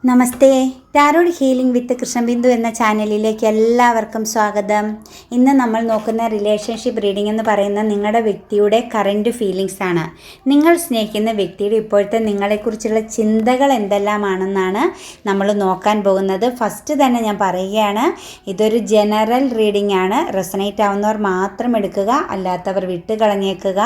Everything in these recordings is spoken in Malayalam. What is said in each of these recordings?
നമസ്തേ. ടാരോഡ് ഹീലിംഗ് വിത്ത് കൃഷ്ണബിന്ദു എന്ന ചാനലിലേക്ക് എല്ലാവർക്കും സ്വാഗതം. ഇന്ന് നമ്മൾ നോക്കുന്ന റിലേഷൻഷിപ്പ് റീഡിംഗ് എന്ന് പറയുന്ന നിങ്ങളുടെ വ്യക്തിയുടെ കറൻറ്റ് ഫീലിങ്സ് ആണ്. നിങ്ങൾ സ്നേഹിക്കുന്ന വ്യക്തിയുടെ ഇപ്പോഴത്തെ നിങ്ങളെക്കുറിച്ചുള്ള ചിന്തകൾ എന്തെല്ലാമാണെന്നാണ് നമ്മൾ നോക്കാൻ പോകുന്നത്. ഫസ്റ്റ് തന്നെ ഞാൻ പറയുകയാണ്, ഇതൊരു ജനറൽ റീഡിംഗ് ആണ്. റെസണേറ്റ് ആവുന്നവർ മാത്രം എടുക്കുക, അല്ലാത്തവർ വിട്ട് കളഞ്ഞേക്കുക.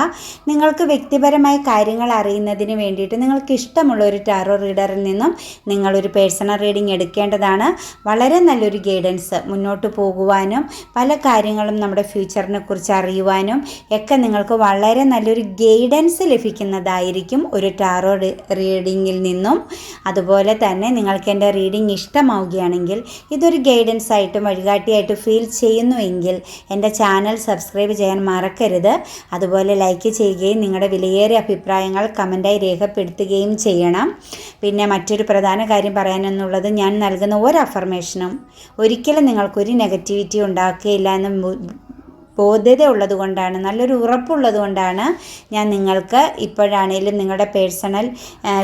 നിങ്ങൾക്ക് വ്യക്തിപരമായ കാര്യങ്ങൾ അറിയുന്നതിന് വേണ്ടിയിട്ട് നിങ്ങൾക്ക് ഇഷ്ടമുള്ള ഒരു ടാറോ റീഡറിൽ നിന്നും നിങ്ങളൊരു പേഴ്സണൽ റീഡിംഗ് എടുക്കേണ്ടതാണ്. വളരെ നല്ലൊരു ഗൈഡൻസ്, മുന്നോട്ട് പോകുവാനും പല കാര്യങ്ങളും നമ്മുടെ ഫ്യൂച്ചറിനെ കുറിച്ച് അറിയുവാനും ഒക്കെ നിങ്ങൾക്ക് വളരെ നല്ലൊരു ഗൈഡൻസ് ലഭിക്കുന്നതായിരിക്കും ഒരു ടാറോ റീഡിങ്ങിൽ നിന്നും. അതുപോലെ തന്നെ നിങ്ങൾക്ക് എൻ്റെ റീഡിംഗ് ഇഷ്ടമാവുകയാണെങ്കിൽ, ഇതൊരു ഗൈഡൻസ് ആയിട്ടും വഴികാട്ടിയായിട്ട് ഫീൽ ചെയ്യുന്നുവെങ്കിൽ എൻ്റെ ചാനൽ സബ്സ്ക്രൈബ് ചെയ്യാൻ മറക്കരുത്. അതുപോലെ ലൈക്ക് ചെയ്യുകയും നിങ്ങളുടെ വിലയേറിയ അഭിപ്രായങ്ങൾ കമൻറ്റായി രേഖപ്പെടുത്തുകയും ചെയ്യണം. പിന്നെ മറ്റൊരു പ്രധാന കാര്യം പറയാനെന്നുള്ളത്, ഞാൻ നൽകുന്ന ഒരു അഫർമേഷനും ഒരിക്കലും നിങ്ങൾക്കൊരു നെഗറ്റിവിറ്റി ഉണ്ടാക്കുകയില്ല എന്ന് ബോധ്യത ഉള്ളതുകൊണ്ടാണ്, നല്ലൊരു ഉറപ്പുള്ളത് കൊണ്ടാണ് ഞാൻ നിങ്ങൾക്ക് ഇപ്പോഴാണേലും നിങ്ങളുടെ പേഴ്സണൽ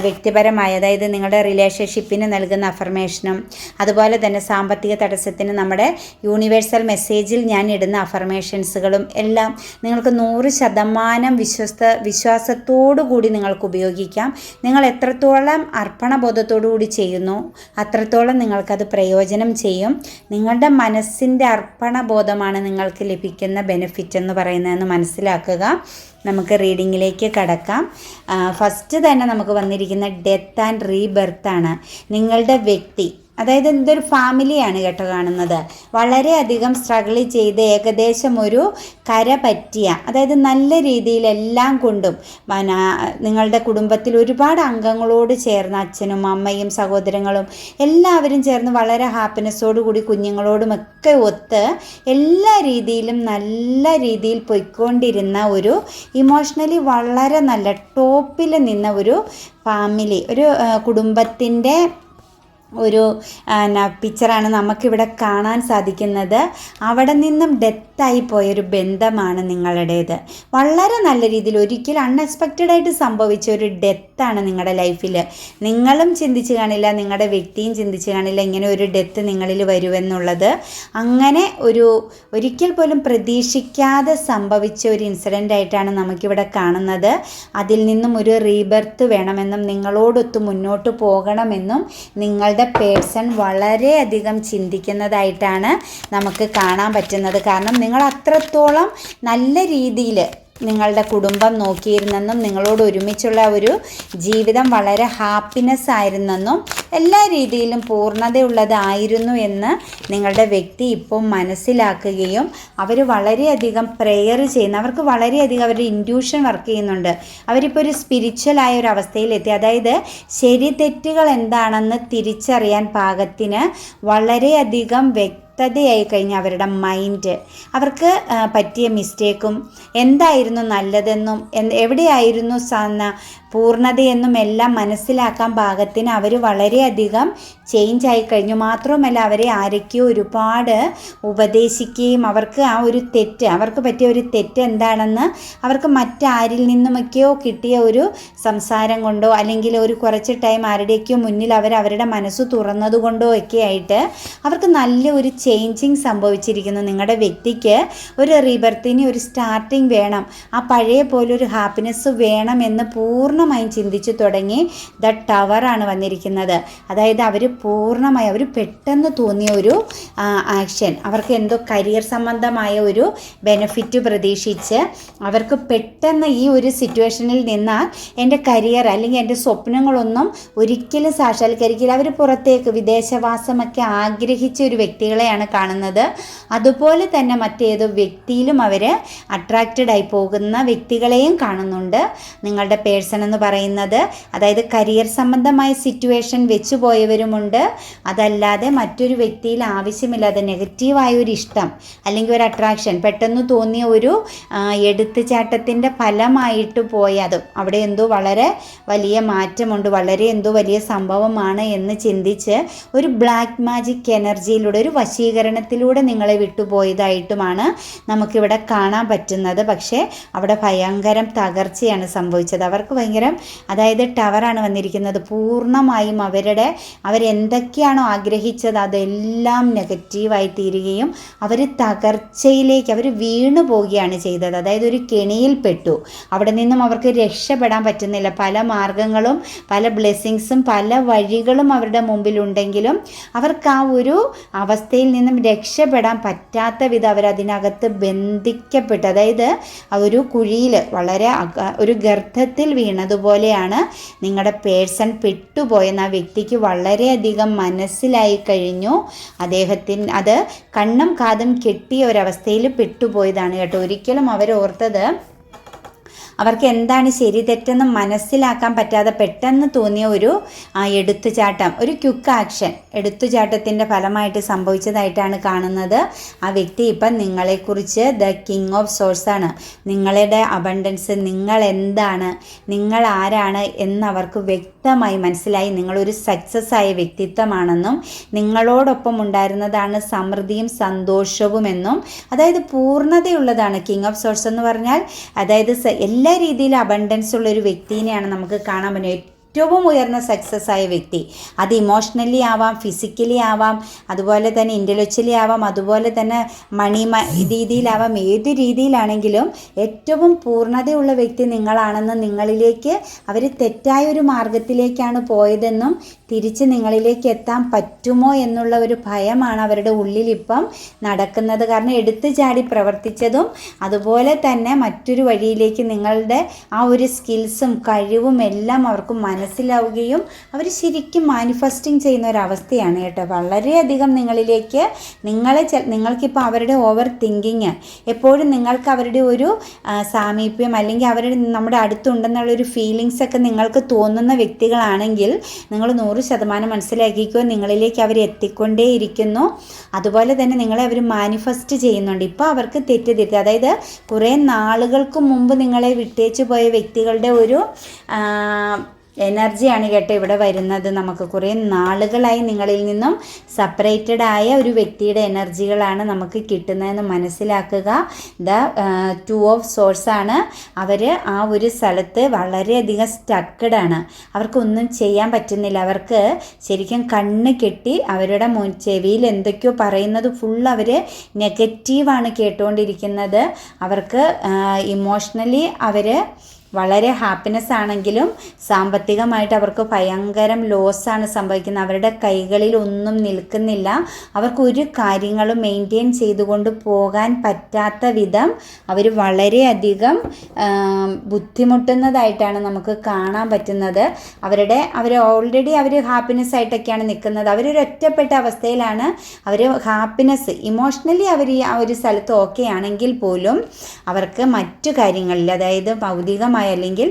വ്യക്തിപരമായ, അതായത് നിങ്ങളുടെ റിലേഷൻഷിപ്പിന് നൽകുന്ന അഫർമേഷനും അതുപോലെ തന്നെ സാമ്പത്തിക തടസ്സത്തിന് നമ്മുടെ യൂണിവേഴ്സൽ മെസ്സേജിൽ ഞാൻ ഇടുന്ന അഫർമേഷൻസുകളും എല്ലാം നിങ്ങൾക്ക് 100% വിശ്വാസത്തോടു കൂടി നിങ്ങൾക്ക് ഉപയോഗിക്കാം. നിങ്ങൾ എത്രത്തോളം അർപ്പണബോധത്തോടു കൂടി ചെയ്യുന്നു അത്രത്തോളം നിങ്ങൾക്കത് പ്രയോജനം ചെയ്യും. നിങ്ങളുടെ മനസ്സിൻ്റെ അർപ്പണബോധമാണ് നിങ്ങൾക്ക് ലഭിക്കുന്ന ബെനിഫിറ്റ് എന്ന് പറയുന്നതെന്ന് മനസ്സിലാക്കുക. നമുക്ക് റീഡിങ്ങിലേക്ക് കടക്കാം. ഫസ്റ്റ് തന്നെ നമുക്ക് വന്നിരിക്കുന്ന ഡെത്ത് ആൻഡ് റീബർത്ത് ആണ്. നിങ്ങളുടെ വ്യക്തി, അതായത് ഇതൊരു ഫാമിലിയാണ് കേട്ടോ കാണുന്നത്. വളരെയധികം സ്ട്രഗിൾ ചെയ്ത് ഏകദേശം ഒരു കര പറ്റിയ, അതായത് നല്ല രീതിയിൽ എല്ലാം കൊണ്ടും നിങ്ങളുടെ കുടുംബത്തിൽ ഒരുപാട് അംഗങ്ങളോട് ചേർന്ന് അച്ഛനും അമ്മയും സഹോദരങ്ങളും എല്ലാവരും ചേർന്ന് വളരെ ഹാപ്പിനെസ്സോടു കൂടി കുഞ്ഞുങ്ങളോടുമൊക്കെ ഒത്ത് എല്ലാ രീതിയിലും നല്ല രീതിയിൽ പോയിക്കൊണ്ടിരുന്ന ഒരു ഇമോഷണലി വളരെ നല്ല ടോപ്പിൽ നിന്ന ഒരു ഫാമിലി, ഒരു കുടുംബത്തിൻ്റെ ഒരു പിക്ചറാണ് നമുക്കിവിടെ കാണാൻ സാധിക്കുന്നത്. അവിടെ നിന്നും ഡെത്തായി പോയൊരു ബന്ധമാണ് നിങ്ങളുടേത്. വളരെ നല്ല രീതിയിൽ ഒരിക്കലും അൺഎക്സ്പെക്റ്റഡായിട്ട് സംഭവിച്ച ഒരു ഡെത്താണ് നിങ്ങളുടെ ലൈഫിൽ. നിങ്ങളും ചിന്തിച്ച് കാണില്ല, നിങ്ങളുടെ വ്യക്തിയും ചിന്തിച്ച് കാണില്ല ഇങ്ങനെ ഒരു ഡെത്ത് നിങ്ങളിൽ വരുമെന്നുള്ളത്. അങ്ങനെ ഒരിക്കൽ പോലും പ്രതീക്ഷിക്കാതെ സംഭവിച്ച ഒരു ഇൻസിഡൻ്റ് ആയിട്ടാണ് നമുക്കിവിടെ കാണുന്നത്. അതിൽ നിന്നും ഒരു റീബർത്ത് വേണമെന്നും നിങ്ങളോടൊത്ത് മുന്നോട്ട് പോകണമെന്നും നിങ്ങളുടെ പേഴ്സൺ വളരെയധികം ചിന്തിക്കുന്നതായിട്ടാണ് നമുക്ക് കാണാൻ പറ്റുന്നത്. കാരണം നിങ്ങൾ അത്രത്തോളം നല്ല രീതിയിൽ നിങ്ങളുടെ കുടുംബം നോക്കിയിരുന്നെന്നും നിങ്ങളോട് ഒരുമിച്ചുള്ള ഒരു ജീവിതം വളരെ ഹാപ്പിനെസ് ആയിരുന്നെന്നും എല്ലാ രീതിയിലും പൂർണ്ണതയുള്ളതായിരുന്നു എന്ന് നിങ്ങളുടെ വ്യക്തി ഇപ്പോൾ മനസ്സിലാക്കുകയും അവർ വളരെയധികം പ്രെയർ ചെയ്യുന്നു. അവർക്ക് വളരെയധികം അവരുടെ ഇൻറ്റ്യൂഷൻ വർക്ക് ചെയ്യുന്നുണ്ട്. അവരിപ്പോൾ ഒരു സ്പിരിച്വലായ ഒരു അവസ്ഥയിലെത്തി. അതായത് ശരി തെറ്റുകൾ എന്താണെന്ന് തിരിച്ചറിയാൻ പാകത്തിന് വളരെയധികം വ്യക്തതയായി കഴിഞ്ഞ അവരുടെ മൈൻഡ്, അവർക്ക് പറ്റിയ മിസ്റ്റേക്കും എന്തായിരുന്നു നല്ലതെന്നും എവിടെയായിരുന്നു പൂർണ്ണതയെന്നും എല്ലാം മനസ്സിലാക്കാൻ പാകത്തിന് അവർ വളരെയധികം ചേഞ്ച് ആയി കഴിഞ്ഞു. മാത്രവുമല്ല അവരെ ആരൊക്കെയോ ഒരുപാട് ഉപദേശിക്കുകയും അവർക്ക് ആ ഒരു തെറ്റ്, അവർക്ക് പറ്റിയ ഒരു തെറ്റ് എന്താണെന്ന് അവർക്ക് മറ്റാരിൽ നിന്നുമൊക്കെയോ കിട്ടിയ ഒരു സംസാരം കൊണ്ടോ അല്ലെങ്കിൽ ഒരു കുറച്ച് ടൈം ആരുടെയൊക്കെയോ മുന്നിൽ അവരുടെ മനസ്സ് തുറന്നതുകൊണ്ടോ ഒക്കെ ആയിട്ട് അവർക്ക് നല്ല ഒരു ചേഞ്ചിങ് സംഭവിച്ചിരിക്കുന്നു. നിങ്ങളുടെ വ്യക്തിക്ക് ഒരു റീബർത്തിന് ഒരു സ്റ്റാർട്ടിങ് വേണം, ആ പഴയ പോലെ ഒരു ഹാപ്പിനെസ് വേണമെന്ന് പൂർണ്ണമായും ചിന്തിച്ചു തുടങ്ങി. ദ ടവറാണ് വന്നിരിക്കുന്നത്. അതായത് അവർ പെട്ടെന്ന് തോന്നിയ ഒരു ആക്ഷൻ, അവർക്ക് എന്തോ കരിയർ സംബന്ധമായ ഒരു ബെനിഫിറ്റ് പ്രതീക്ഷിച്ച് അവർക്ക് പെട്ടെന്ന് ഈ ഒരു സിറ്റുവേഷനിൽ നിന്നാൽ എൻ്റെ കരിയർ അല്ലെങ്കിൽ എൻ്റെ സ്വപ്നങ്ങളൊന്നും ഒരിക്കലും സാക്ഷാത്കരിക്കില്ല. അവർ പുറത്തേക്ക് വിദേശവാസമൊക്കെ ആഗ്രഹിച്ച ഒരു വ്യക്തികളെയാണ് കാണുന്നത്. അതുപോലെ തന്നെ മറ്റേതോ വ്യക്തിയിലും അവർ അട്രാക്റ്റഡ് ആയി പോകുന്ന വ്യക്തികളെയും കാണുന്നുണ്ട് നിങ്ങളുടെ പേഴ്സൺ എന്ന് പറയുന്നത്. അതായത് കരിയർ സംബന്ധമായ സിറ്റുവേഷൻ വെച്ചു പോയവരുമുണ്ട്. അതല്ലാതെ മറ്റൊരു വ്യക്തിയിൽ ആവശ്യമില്ലാതെ നെഗറ്റീവായ ഒരു ഇഷ്ടം അല്ലെങ്കിൽ ഒരു അട്രാക്ഷൻ പെട്ടെന്ന് തോന്നിയ ഒരു എടുത്തുചാട്ടത്തിൻ്റെ ഫലമായിട്ട് പോയതും അവിടെ എന്തോ വളരെ വലിയ മാറ്റമുണ്ട്, വളരെ എന്തോ വലിയ സംഭവമാണ് എന്ന് ചിന്തിച്ച് ഒരു ബ്ലാക്ക് മാജിക് എനർജിയിലൂടെ, ഒരു വശീകരണത്തിലൂടെ നിങ്ങളെ വിട്ടുപോയതായിട്ടുമാണ് നമുക്കിവിടെ കാണാൻ പറ്റുന്നത്. പക്ഷേ അവിടെ ഭയങ്കരം തകർച്ചയാണ് സംഭവിച്ചത്. അവർക്ക് ഭയങ്കര ഭയങ്കര, അതായത് ടവറാണ് വന്നിരിക്കുന്നത്. പൂർണ്ണമായും അവരെന്തൊക്കെയാണോ ആഗ്രഹിച്ചത് അതെല്ലാം നെഗറ്റീവായി തീരുകയും അവർ തകർച്ചയിലേക്ക് അവർ വീണു പോവുകയാണ് ചെയ്തത്. അതായത് ഒരു കെണിയിൽ പെട്ടു. അവിടെ നിന്നും അവർക്ക് രക്ഷപ്പെടാൻ പറ്റുന്നില്ല. പല മാർഗങ്ങളും പല ബ്ലെസ്സിങ്സും പല വഴികളും അവരുടെ മുമ്പിലുണ്ടെങ്കിലും അവർക്ക് ആ ഒരു അവസ്ഥയിൽ നിന്നും രക്ഷപ്പെടാൻ പറ്റാത്ത വിധം അവരതിനകത്ത് ബന്ധിക്കപ്പെട്ടു. അതായത് ഒരു കുഴിയിൽ, വളരെ ഒരു ഗർത്തത്തിൽ വീണതുപോലെയാണ് നിങ്ങളുടെ പേഴ്സൺ പെട്ടുപോയെന്ന് ആ വ്യക്തിക്ക് വളരെയധികം മനസ്സിലായി കഴിഞ്ഞു. അദ്ദേഹത്തിന് അത് കണ്ണും കാതും കെട്ടിയ ഒരവസ്ഥയിൽ പെട്ടുപോയതാണ് കേട്ടോ. ഒരിക്കലും അവരോർത്തത് അവർക്ക് എന്താണ് ശരി തെറ്റെന്ന് മനസ്സിലാക്കാൻ പറ്റാതെ പെട്ടെന്ന് തോന്നിയ ഒരു എടുത്തുചാട്ടം, ഒരു ക്വിക്ക് ആക്ഷൻ, എടുത്തുചാട്ടത്തിൻ്റെ ഫലമായിട്ട് സംഭവിച്ചതായിട്ടാണ് കാണുന്നത്. ആ വ്യക്തി ഇപ്പം നിങ്ങളെക്കുറിച്ച് ദ കിങ് ഓഫ് സോഴ്സാണ്. നിങ്ങളുടെ അബണ്ടൻസ്, നിങ്ങൾ എന്താണ്, നിങ്ങൾ ആരാണ് എന്നവർക്ക് വ്യക്തമായി മനസ്സിലായി. നിങ്ങളൊരു സക്സസ് ആയ വ്യക്തിത്വമാണെന്നും നിങ്ങളോടൊപ്പം ഉണ്ടായിരുന്നതാണ് സമൃദ്ധിയും സന്തോഷവുമെന്നും, അതായത് പൂർണ്ണതയുള്ളതാണ്. കിങ് ഓഫ് സോഴ്സ് എന്ന് പറഞ്ഞാൽ അതായത് എല്ലാ രീതിയിലും അബണ്ടൻസ് ഉള്ളൊരു വ്യക്തിനെയാണ് നമുക്ക് കാണാൻ പറ്റുന്നത്. ഏറ്റവും ഉയർന്ന സക്സസ് ആയ വ്യക്തി. അത് ഇമോഷണലി ആവാം, ഫിസിക്കലി ആവാം, അതുപോലെ തന്നെ ഇൻ്റലക്ച്വലി ആവാം, അതുപോലെ തന്നെ രീതിയിലാവാം. ഏത് രീതിയിലാണെങ്കിലും ഏറ്റവും പൂർണ്ണതയുള്ള വ്യക്തി നിങ്ങളാണെന്ന്, നിങ്ങളിലേക്ക് അവർ തെറ്റായൊരു മാർഗത്തിലേക്കാണ് പോയതെന്നും തിരിച്ച് നിങ്ങളിലേക്ക് എത്താൻ പറ്റുമോ എന്നുള്ള ഒരു ഭയമാണ് അവരുടെ ഉള്ളിൽ ഇപ്പം നടക്കുന്നത്. കാരണം എടുത്തു ചാടി പ്രവർത്തിച്ചതും അതുപോലെ തന്നെ മറ്റൊരു വഴിയിലേക്ക് നിങ്ങളുടെ ആ ഒരു സ്കിൽസും കഴിവും എല്ലാം അവർക്ക് മനസ്സിലാവുകയും അവർ ശരിക്കും മാനിഫെസ്റ്റിംഗ് ചെയ്യുന്ന ഒരവസ്ഥയാണ് കേട്ടോ. വളരെയധികം നിങ്ങളിലേക്ക് നിങ്ങൾക്കിപ്പോൾ അവരുടെ ഓവർ തിങ്കിങ്, എപ്പോഴും നിങ്ങൾക്ക് അവരുടെ ഒരു സാമീപ്യം അല്ലെങ്കിൽ അവരുടെ നമ്മുടെ അടുത്തുണ്ടെന്നുള്ളൊരു ഫീലിങ്സൊക്കെ നിങ്ങൾക്ക് തോന്നുന്ന വ്യക്തികളാണെങ്കിൽ നിങ്ങൾ 100% മനസ്സിലാക്കിക്കോ, നിങ്ങളിലേക്ക് അവർ എത്തിക്കൊണ്ടേയിരിക്കുന്നു. അതുപോലെ തന്നെ നിങ്ങളെ അവർ മാനിഫെസ്റ്റ് ചെയ്യുന്നുണ്ട്. ഇപ്പോൾ അവർക്ക് തെറ്റിദ്ധരിക്കുക, അതായത് കുറേ നാളുകൾക്ക് മുമ്പ് നിങ്ങളെ വിട്ടേച്ചു പോയ വ്യക്തികളുടെ ഒരു എനർജിയാണ് കേട്ടോ ഇവിടെ വരുന്നത്. നമുക്ക് കുറേ നാളുകളായി നിങ്ങളിൽ നിന്നും സെപ്പറേറ്റഡ് ആയ ഒരു വ്യക്തിയുടെ എനർജികളാണ് നമുക്ക് കിട്ടുന്നതെന്ന് മനസ്സിലാക്കുക. ദ 2 ഓഫ് സോഴ്സ് ആണ്. അവർ ആ ഒരു സ്ഥലത്ത് വളരെയധികം സ്റ്റക്കഡാണ്. അവർക്കൊന്നും ചെയ്യാൻ പറ്റുന്നില്ല. അവർക്ക് ശരിക്കും കണ്ണ് കെട്ടി അവരുടെ ചെവിയിൽ എന്തൊക്കെയോ പറയുന്നത് ഫുൾ അവർ നെഗറ്റീവാണ് കേട്ടുകൊണ്ടിരിക്കുന്നത്. അവർക്ക് ഇമോഷണലി അവർ വളരെ ഹാപ്പിനെസ് ആണെങ്കിലും സാമ്പത്തികമായിട്ട് അവർക്ക് ഭയങ്കരം ലോസാണ് സംഭവിക്കുന്നത്. അവരുടെ കൈകളിൽ ഒന്നും നിൽക്കുന്നില്ല. അവർക്ക് ഒരു കാര്യങ്ങളും മെയിൻറ്റെയിൻ ചെയ്തുകൊണ്ട് പോകാൻ പറ്റാത്ത വിധം അവർ വളരെയധികം ബുദ്ധിമുട്ടുന്നതായിട്ടാണ് നമുക്ക് കാണാൻ പറ്റുന്നത്. അവർ ഓൾറെഡി അവർ ഹാപ്പിനെസ് ആയിട്ടൊക്കെയാണ് നിൽക്കുന്നത്. അവരൊരു ഒറ്റപ്പെട്ട അവസ്ഥയിലാണ്. അവർ ഹാപ്പിനെസ് ഇമോഷണലി അവർ ആ ഒരു സ്ഥലത്ത് ഓക്കെ ആണെങ്കിൽ പോലും അവർക്ക് മറ്റു കാര്യങ്ങളിൽ, അതായത് ഭൗതികമായി അല്ലെങ്കിൽ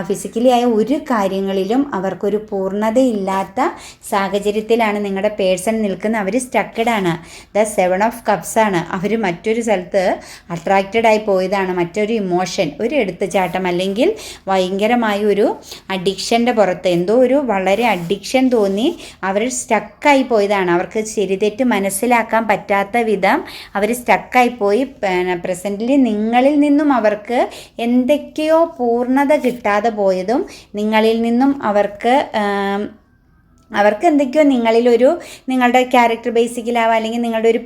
ഫിസിക്കലി ആയ ഒരു കാര്യങ്ങളിലും അവർക്കൊരു പൂർണ്ണതയില്ലാത്ത സാഹചര്യത്തിലാണ് നിങ്ങളുടെ പേഴ്സൺ നിൽക്കുന്നത്. അവർ സ്റ്റക്കഡാണ്. ദ 7 ഓഫ് കപ്സ് ആണ്. അവർ മറ്റൊരു സ്ഥലത്ത് അട്രാക്റ്റഡ് ആയി പോയതാണ്. മറ്റൊരു ഇമോഷൻ, ഒരു എടുത്തുചാട്ടം അല്ലെങ്കിൽ ഭയങ്കരമായ ഒരു അഡിക്ഷൻ്റെ പുറത്ത് എന്തോ ഒരു വളരെ അഡിക്ഷൻ തോന്നി അവർ സ്റ്റക്കായി പോയതാണ്. അവർക്ക് ശരിതെറ്റ് മനസ്സിലാക്കാൻ പറ്റാത്ത വിധം അവർ സ്റ്റക്കായി പോയി. പ്രസൻ്റ്ലി നിങ്ങളിൽ നിന്നും അവർക്ക് എന്തൊക്കെയോ പൂർണ്ണത കിട്ടാതെ പോയതും നിങ്ങളിൽ നിന്നും അവർക്ക് എന്തൊക്കെയോ നിങ്ങളുടെ ക്യാരക്ടർ ബേസിക്കലാവാം അല്ലെങ്കിൽ നിങ്ങളുടെ ഒരു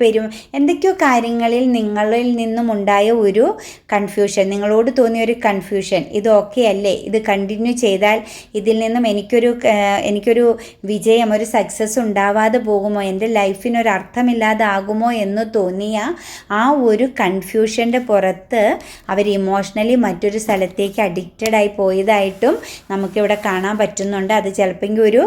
എന്തൊക്കെയോ കാര്യങ്ങളിൽ നിങ്ങളിൽ നിന്നും ഉണ്ടായ ഒരു കൺഫ്യൂഷൻ, നിങ്ങളോട് തോന്നിയ ഒരു കൺഫ്യൂഷൻ. ഇത് ഓക്കെ അല്ലേ, ഇത് കണ്ടിന്യൂ ചെയ്താൽ ഇതിൽ നിന്നും എനിക്കൊരു വിജയം, ഒരു സക്സസ് ഉണ്ടാവാതെ പോകുമോ, എൻ്റെ ലൈഫിനൊരു അർത്ഥമില്ലാതാകുമോ എന്ന് തോന്നിയ ആ ഒരു കൺഫ്യൂഷൻ്റെ പുറത്ത് അവർ ഇമോഷണലി മറ്റൊരു സ്ഥലത്തേക്ക് അഡിക്റ്റഡായി പോയതായിട്ടും നമുക്കിവിടെ കാണാൻ പറ്റുന്നുണ്ട്. അത് ചിലപ്പോൾ ഒരു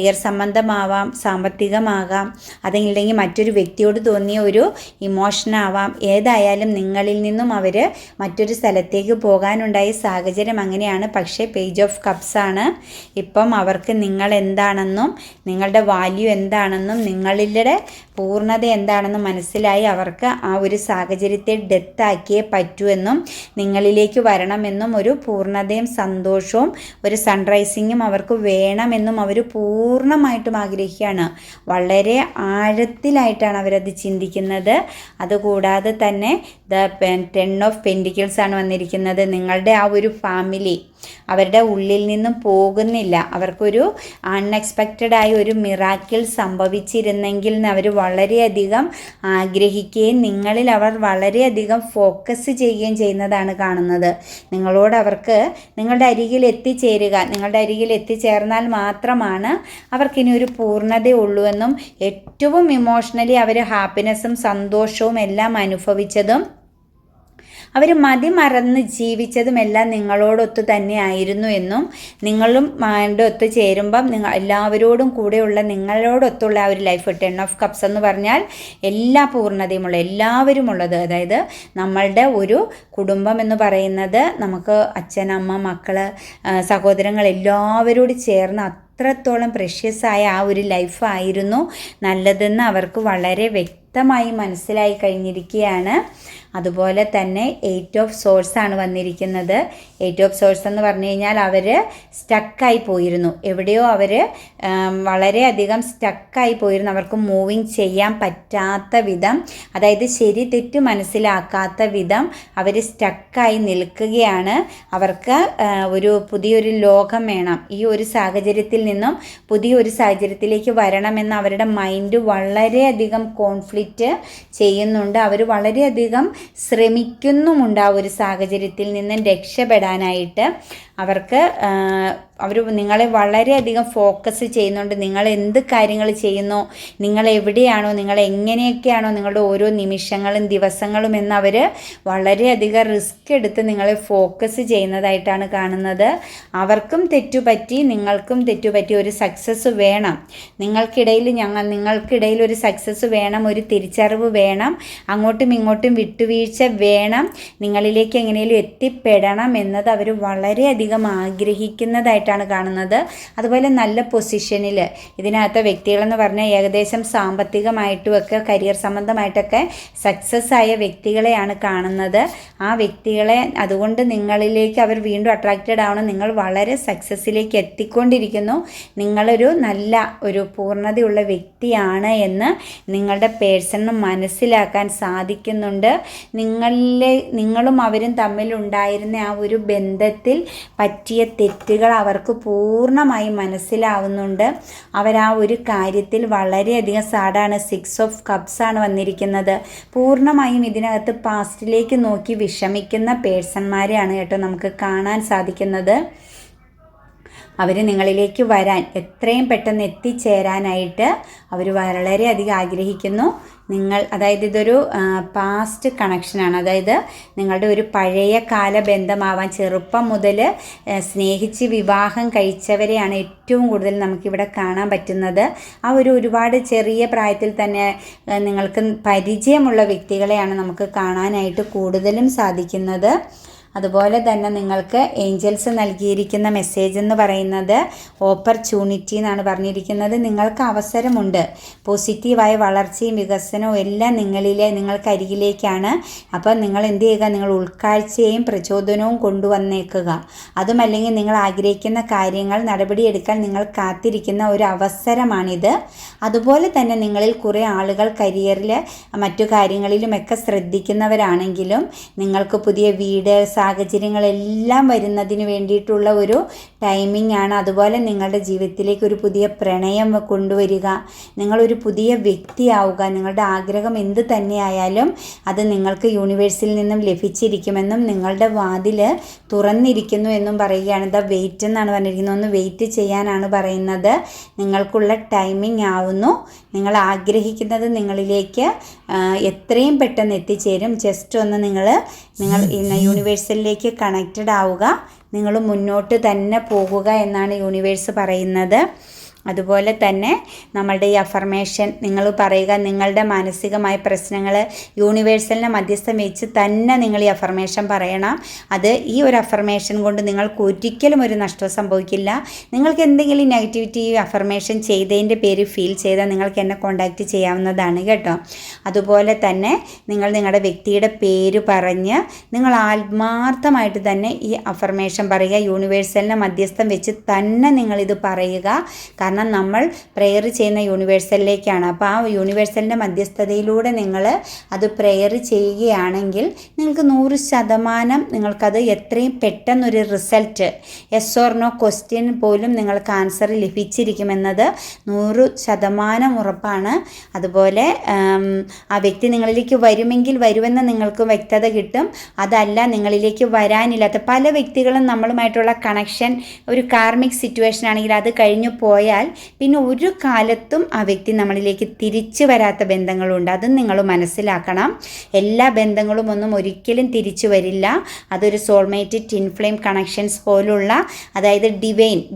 കരിയർ സംബന്ധമാവാം, സാമ്പത്തികമാകാം, അതല്ലെങ്കിൽ മറ്റൊരു വ്യക്തിയോട് തോന്നിയ ഒരു ഇമോഷനാവാം. ഏതായാലും നിങ്ങളിൽ നിന്നും അവർ മറ്റൊരു സ്ഥലത്തേക്ക് പോകാനുണ്ടായ സാഹചര്യം അങ്ങനെയാണ്. പക്ഷേ പേജ് ഓഫ് കപ്സ് ആണ്. ഇപ്പം അവർക്ക് നിങ്ങൾ എന്താണെന്നും നിങ്ങളുടെ വാല്യൂ എന്താണെന്നും നിങ്ങളുടെ പൂർണ്ണത എന്താണെന്നും മനസ്സിലായി. അവർക്ക് ആ ഒരു സാഹചര്യത്തെ ഡെത്താക്കിയേ പറ്റുമെന്നും നിങ്ങളിലേക്ക് വരണമെന്നും ഒരു പൂർണ്ണതയും സന്തോഷവും ഒരു സൺറൈസിങ്ങും അവർക്ക് വേണമെന്നും അവർ പൂർണ്ണമായിട്ടും ആഗ്രഹിക്കുകയാണ്. വളരെ ആഴത്തിലായിട്ടാണ് അവരത് ചിന്തിക്കുന്നത്. അതുകൂടാതെ തന്നെ ടെൻ ഓഫ് പെൻറ്റിക്കിൾസ് ആണ് വന്നിരിക്കുന്നത്. നിങ്ങളുടെ ആ ഒരു ഫാമിലി അവരുടെ ഉള്ളിൽ നിന്നും പോകുന്നില്ല. അവർക്കൊരു അൺഎക്സ്പെക്റ്റഡ് ആയ ഒരു മിറാക്കിൾ സംഭവിച്ചിരുന്നെങ്കിൽ അവർ വളരെയധികം ആഗ്രഹിക്കുകയും നിങ്ങളിൽ അവർ വളരെയധികം ഫോക്കസ് ചെയ്യുകയും ചെയ്യുന്നതാണ് കാണുന്നത്. നിങ്ങളോട് അവർക്ക് നിങ്ങളുടെ അരികിൽ എത്തിച്ചേരുക, നിങ്ങളുടെ അരികിൽ എത്തിച്ചേർന്നാൽ മാത്രമാണ് അവർക്കിനി ഒരു പൂർണ്ണതയുള്ളൂ എന്നും ഏറ്റവും ഇമോഷണലി അവർ ഹാപ്പിനെസ്സും സന്തോഷവും എല്ലാം അനുഭവിച്ചതും അവർ മതിമറന്ന് ജീവിച്ചതുമെല്ലാം നിങ്ങളോടൊത്ത് തന്നെ ആയിരുന്നു എന്നും നിങ്ങളും ഒത്ത് ചേരുമ്പം എല്ലാവരോടും കൂടെയുള്ള നിങ്ങളോടൊത്തുള്ള ആ ഒരു ലൈഫ്, 10 ഓഫ് കപ്സ് എന്ന് പറഞ്ഞാൽ എല്ലാ പൂർണ്ണതയുമുള്ള എല്ലാവരും ഉള്ളത്. അതായത് നമ്മളുടെ ഒരു കുടുംബം എന്ന് പറയുന്നത് നമുക്ക് അച്ഛൻ, അമ്മ, മക്കൾ, സഹോദരങ്ങൾ എല്ലാവരോട് ചേർന്ന് അത്രത്തോളം പ്രഷ്യസായ ആ ഒരു ലൈഫായിരുന്നു നല്ലതെന്ന് അവർക്ക് വളരെ വ്യക്തമായി മനസ്സിലായി കഴിഞ്ഞിരിക്കുകയാണ്. അതുപോലെ തന്നെ 8 ഓഫ് സോഴ്സ് ആണ് വന്നിരിക്കുന്നത്. 8 ഓഫ് സോഴ്സ് എന്ന് പറഞ്ഞു കഴിഞ്ഞാൽ അവർ സ്റ്റക്കായി പോയിരുന്നു, എവിടെയോ അവർ വളരെയധികം സ്റ്റക്കായി പോയിരുന്നു. അവർക്ക് മൂവിങ് ചെയ്യാൻ പറ്റാത്ത വിധം, അതായത് ശരി തെറ്റ് മനസ്സിലാക്കാത്ത വിധം അവർ സ്റ്റക്കായി നിൽക്കുകയാണ്. അവർക്ക് ഒരു പുതിയൊരു ലോകം വേണം, ഈ ഒരു സാഹചര്യത്തിൽ നിന്നും പുതിയൊരു സാഹചര്യത്തിലേക്ക് വരണമെന്ന് അവരുടെ മൈൻഡ് വളരെയധികം കോൺഫ്ലിക്റ്റ് ചെയ്യുന്നുണ്ട്. അവർ വളരെയധികം ശ്രമിക്കുന്നുമുണ്ട് ആ ഒരു സാഹചര്യത്തിൽ നിന്നും രക്ഷപ്പെടാനായിട്ട്. അവർ നിങ്ങളെ വളരെയധികം ഫോക്കസ് ചെയ്യുന്നുണ്ട്. നിങ്ങൾ എന്ത് കാര്യങ്ങൾ ചെയ്യുന്നു, നിങ്ങൾ എവിടെയാണോ, നിങ്ങൾ എങ്ങനെയൊക്കെയാണോ നിങ്ങളുടെ ഓരോ നിമിഷങ്ങളും ദിവസങ്ങളും എന്ന് അവർ വളരെയധികം റിസ്ക് എടുത്ത് നിങ്ങളെ ഫോക്കസ് ചെയ്യുന്നതായിട്ടാണ് കാണുന്നത്. അവർക്കും തെറ്റുപറ്റി, നിങ്ങൾക്കും തെറ്റുപറ്റി, ഒരു സക്സസ് വേണം. നിങ്ങൾക്കിടയിൽ ഒരു സക്സസ് വേണം, ഒരു തിരിച്ചറിവ് വേണം, അങ്ങോട്ടും ഇങ്ങോട്ടും വിട്ടുവീഴ്ച വേണം, നിങ്ങളിലേക്ക് എങ്ങനെയും എത്തിപ്പെടണം എന്നത് അവർ വളരെയധികം ആഗ്രഹിക്കുന്നതായിട്ടാണ് കാണുന്നത്. അതുപോലെ നല്ല പൊസിഷനിൽ ഇതിനകത്ത് വ്യക്തികളെന്ന് പറഞ്ഞാൽ ഏകദേശം സാമ്പത്തികമായിട്ടുമൊക്കെ കരിയർ സംബന്ധമായിട്ടൊക്കെ സക്സസ് ആയ വ്യക്തികളെയാണ് കാണുന്നത്. ആ വ്യക്തികളെ അതുകൊണ്ട് നിങ്ങളിലേക്ക് അവർ വീണ്ടും അട്രാക്റ്റഡ് ആവണം. നിങ്ങൾ വളരെ സക്സസ്സിലേക്ക് എത്തിക്കൊണ്ടിരിക്കുന്നു, നിങ്ങളൊരു നല്ല ഒരു പൂർണ്ണതയുള്ള വ്യക്തിയാണ് എന്ന് നിങ്ങളുടെ പേഴ്സണിന് മനസ്സിലാക്കാൻ സാധിക്കുന്നുണ്ട്. നിങ്ങളും അവരും തമ്മിലുണ്ടായിരുന്ന ആ ഒരു ബന്ധത്തിൽ പറ്റിയ തെറ്റുകൾ അവർക്ക് പൂർണ്ണമായും മനസ്സിലാവുന്നുണ്ട്. അവർ ആ ഒരു കാര്യത്തിൽ വളരെയധികം സാഡാണ്. 6 ഓഫ് കപ്സ് ആണ് വന്നിരിക്കുന്നത്. പൂർണ്ണമായും ഇതിനകത്ത് പാസ്റ്റിലേക്ക് നോക്കി വിഷമിക്കുന്ന പേഴ്സൺമാരെയാണ് കേട്ടോ നമുക്ക് കാണാൻ സാധിക്കുന്നത്. അവർ നിങ്ങളിലേക്ക് വരാൻ, എത്രയും പെട്ടെന്ന് എത്തിച്ചേരാനായിട്ട് അവർ വളരെയധികം ആഗ്രഹിക്കുന്നു. അതായത് ഇതൊരു പാസ്റ്റ് കണക്ഷനാണ്. അതായത് നിങ്ങളുടെ ഒരു പഴയ കാല ബന്ധമാവാൻ, ചെറുപ്പം മുതൽ സ്നേഹിച്ച് വിവാഹം കഴിച്ചവരെയാണ് ഏറ്റവും കൂടുതൽ നമുക്കിവിടെ കാണാൻ പറ്റുന്നത്. ആ ഒരുപാട് ചെറിയ പ്രായത്തിൽ തന്നെ നിങ്ങൾക്ക് പരിചയമുള്ള വ്യക്തികളെയാണ് നമുക്ക് കാണാനായിട്ട് കൂടുതലും സാധിക്കുന്നത്. അതുപോലെ തന്നെ നിങ്ങൾക്ക് ഏഞ്ചൽസ് നൽകിയിരിക്കുന്ന മെസ്സേജ് എന്ന് പറയുന്നത് ഓപ്പർച്യൂണിറ്റി എന്നാണ് പറഞ്ഞിരിക്കുന്നത്. നിങ്ങൾക്ക് അവസരമുണ്ട്, പോസിറ്റീവായ വളർച്ചയും വികസനവും എല്ലാം നിങ്ങൾക്കരികിലേക്കാണ്. അപ്പോൾ നിങ്ങൾ എന്ത് ചെയ്യുക, നിങ്ങൾ ഉൾക്കാഴ്ചയും പ്രചോദനവും കൊണ്ടുവന്നേക്കുക. അതുമല്ലെങ്കിൽ നിങ്ങൾ ആഗ്രഹിക്കുന്ന കാര്യങ്ങൾ നടപടിയെടുക്കാൻ നിങ്ങൾ കാത്തിരിക്കുന്ന ഒരു അവസരമാണിത്. അതുപോലെ തന്നെ നിങ്ങളിൽ കുറേ ആളുകൾ കരിയറിൽ മറ്റു കാര്യങ്ങളിലുമൊക്കെ ശ്രദ്ധിക്കുന്നവരാണെങ്കിലും നിങ്ങൾക്ക് പുതിയ വീട്, സാഹചര്യങ്ങളെല്ലാം വരുന്നതിന് വേണ്ടിയിട്ടുള്ള ഒരു ടൈമിംഗ് ആണ്. അതുപോലെ നിങ്ങളുടെ ജീവിതത്തിലേക്ക് ഒരു പുതിയ പ്രണയം കൊണ്ടുവരിക, നിങ്ങളൊരു പുതിയ വ്യക്തിയാവുക. നിങ്ങളുടെ ആഗ്രഹം എന്ത് തന്നെയായാലും അത് നിങ്ങൾക്ക് യൂണിവേഴ്സിൽ നിന്നും ലഭിച്ചിരിക്കുമെന്നും നിങ്ങളുടെ വാതിൽ തുറന്നിരിക്കുന്നു എന്നും പറയുകയാണ്. വെയിറ്റ് എന്നാണ് പറഞ്ഞിരിക്കുന്നത്. ഒന്ന് വെയിറ്റ് ചെയ്യാനാണ് പറയുന്നത്. നിങ്ങൾക്കുള്ള ടൈമിംഗ് ആവുന്നു. നിങ്ങൾ ആഗ്രഹിക്കുന്നത് നിങ്ങളിലേക്ക് എത്രയും പെട്ടെന്ന് എത്തിച്ചേരും. ജസ്റ്റ് ഒന്ന് നിങ്ങൾ യൂണിവേഴ്സിലേക്ക് കണക്റ്റഡ് ആവുക, നിങ്ങൾ മുന്നോട്ട് തന്നെ പോകുക എന്നാണ് യൂണിവേഴ്സ് പറയുന്നത്. അതുപോലെ തന്നെ നമ്മളുടെ ഈ അഫർമേഷൻ നിങ്ങൾ പറയുക, നിങ്ങളുടെ മാനസികമായ പ്രശ്നങ്ങൾ യൂണിവേഴ്സലിനെ മധ്യസ്ഥം വെച്ച് തന്നെ നിങ്ങൾ ഈ അഫർമേഷൻ പറയണം. ഈ ഒരു അഫർമേഷൻ കൊണ്ട് നിങ്ങൾക്ക് ഒരിക്കലും ഒരു നഷ്ടം സംഭവിക്കില്ല. നിങ്ങൾക്ക് എന്തെങ്കിലും നെഗറ്റിവിറ്റി ഈ അഫർമേഷൻ ചെയ്തതിൻ്റെ പേര് ഫീൽ ചെയ്താൽ നിങ്ങൾക്ക് എന്നെ കോൺടാക്റ്റ് ചെയ്യാവുന്നതാണ് കേട്ടോ. അതുപോലെ തന്നെ നിങ്ങൾ നിങ്ങളുടെ വ്യക്തിയുടെ പേര് പറഞ്ഞ് നിങ്ങൾ ആത്മാർത്ഥമായിട്ട് തന്നെ ഈ അഫർമേഷൻ പറയുക. യൂണിവേഴ്സലിനെ മധ്യസ്ഥം വെച്ച് തന്നെ നിങ്ങളിത് പറയുക. കാരണം നമ്മൾ പ്രെയർ ചെയ്യുന്ന യൂണിവേഴ്സലിലേക്കാണ്. അപ്പോൾ ആ യൂണിവേഴ്സലിൻ്റെ മധ്യസ്ഥതയിലൂടെ നിങ്ങൾ അത് പ്രെയർ ചെയ്യുകയാണെങ്കിൽ നിങ്ങൾക്ക് 100% നിങ്ങൾക്കത് എത്രയും പെട്ടെന്നൊരു result, yes or no question പോലും നിങ്ങൾക്ക് ആൻസർ ലഭിച്ചിരിക്കുമെന്നത് 100% ഉറപ്പാണ്. അതുപോലെ ആ വ്യക്തി നിങ്ങളിലേക്ക് വരുമെങ്കിൽ വരുമെന്ന് നിങ്ങൾക്ക് വ്യക്തത കിട്ടും. അതല്ല നിങ്ങളിലേക്ക് വരാനില്ലാത്ത പല വ്യക്തികളും നമ്മളുമായിട്ടുള്ള കണക്ഷൻ ഒരു കാർമിക് സിറ്റുവേഷൻ ആണെങ്കിൽ അത് കഴിഞ്ഞു പോയാൽ പിന്നെ ഒരു കാലത്തും ആ വ്യക്തി നമ്മളിലേക്ക് തിരിച്ചു വരാത്ത ബന്ധങ്ങളുണ്ട്. അതും നിങ്ങൾ മനസ്സിലാക്കണം. എല്ലാ ബന്ധങ്ങളും ഒന്നും ഒരിക്കലും തിരിച്ചു വരില്ല. അതൊരു സോൾമേറ്റ്, ട്വിൻ ഫ്ലെയിം കണക്ഷൻസ് പോലുള്ള, അതായത്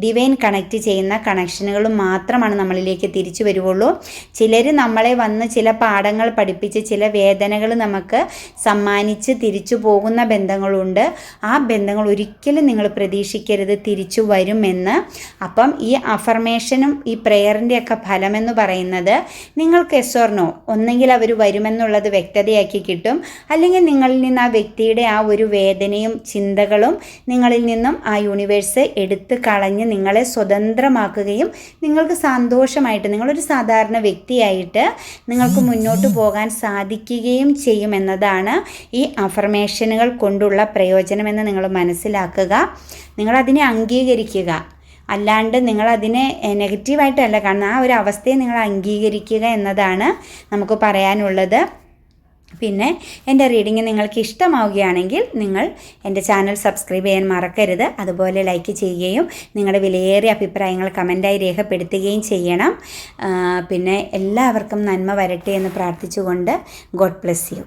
ഡിവൈൻ കണക്റ്റ് ചെയ്യുന്ന കണക്ഷനുകൾ മാത്രമാണ് നമ്മളിലേക്ക് തിരിച്ചു വരുവുള്ളൂ. ചിലർ നമ്മളെ വന്ന് ചില പാഠങ്ങൾ പഠിപ്പിച്ച് ചില വേദനകൾ നമുക്ക് സമ്മാനിച്ച് തിരിച്ചു പോകുന്ന ബന്ധങ്ങളുണ്ട്. ആ ബന്ധങ്ങൾ ഒരിക്കലും നിങ്ങൾ പ്രതീക്ഷിക്കരുത് തിരിച്ചു വരുമെന്ന്. അപ്പം ഈ അഫർമേഷനും ഈ പ്രെയറിൻ്റെയൊക്കെ ഫലമെന്ന് പറയുന്നത് നിങ്ങൾക്ക് യെസ് ഓർ നോ, ഒന്നെങ്കിൽ അവർ വരുമെന്നുള്ളത് വ്യക്തതയാക്കി കിട്ടും, അല്ലെങ്കിൽ നിങ്ങളിൽ നിന്ന് ആ വ്യക്തിയുടെ ആ ഒരു വേദനയും ചിന്തകളും നിങ്ങളിൽ നിന്നും ആ യൂണിവേഴ്സ് എടുത്ത് കളഞ്ഞ് നിങ്ങളെ സ്വതന്ത്രമാക്കുകയും നിങ്ങൾക്ക് സന്തോഷമായിട്ട് നിങ്ങളൊരു സാധാരണ വ്യക്തിയായിട്ട് നിങ്ങൾക്ക് മുന്നോട്ട് പോകാൻ സാധിക്കുകയും ചെയ്യുമെന്നതാണ് ഈ അഫർമേഷനുകൾ കൊണ്ടുള്ള പ്രയോജനമെന്ന് നിങ്ങൾ മനസ്സിലാക്കുക. നിങ്ങളതിനെ അംഗീകരിക്കുക, അല്ലാണ്ട് നിങ്ങളതിനെ നെഗറ്റീവായിട്ടല്ല കാണുന്നത്. ആ ഒരു അവസ്ഥയെ നിങ്ങൾ അംഗീകരിക്കുക എന്നതാണ് നമുക്ക് പറയാനുള്ളത്. പിന്നെ എൻ്റെ റീഡിങ് നിങ്ങൾക്ക് ഇഷ്ടമാവുകയാണെങ്കിൽ നിങ്ങൾ എൻ്റെ ചാനൽ സബ്സ്ക്രൈബ് ചെയ്യാൻ മറക്കരുത്. അതുപോലെ ലൈക്ക് ചെയ്യുകയും നിങ്ങളുടെ വിലയേറിയ അഭിപ്രായങ്ങൾ കമൻറ്റായി രേഖപ്പെടുത്തുകയും ചെയ്യണം. പിന്നെ എല്ലാവർക്കും നന്മ വരട്ടെ എന്ന് പ്രാർത്ഥിച്ചുകൊണ്ട് ഗോഡ് ബ്ലെസ് യു.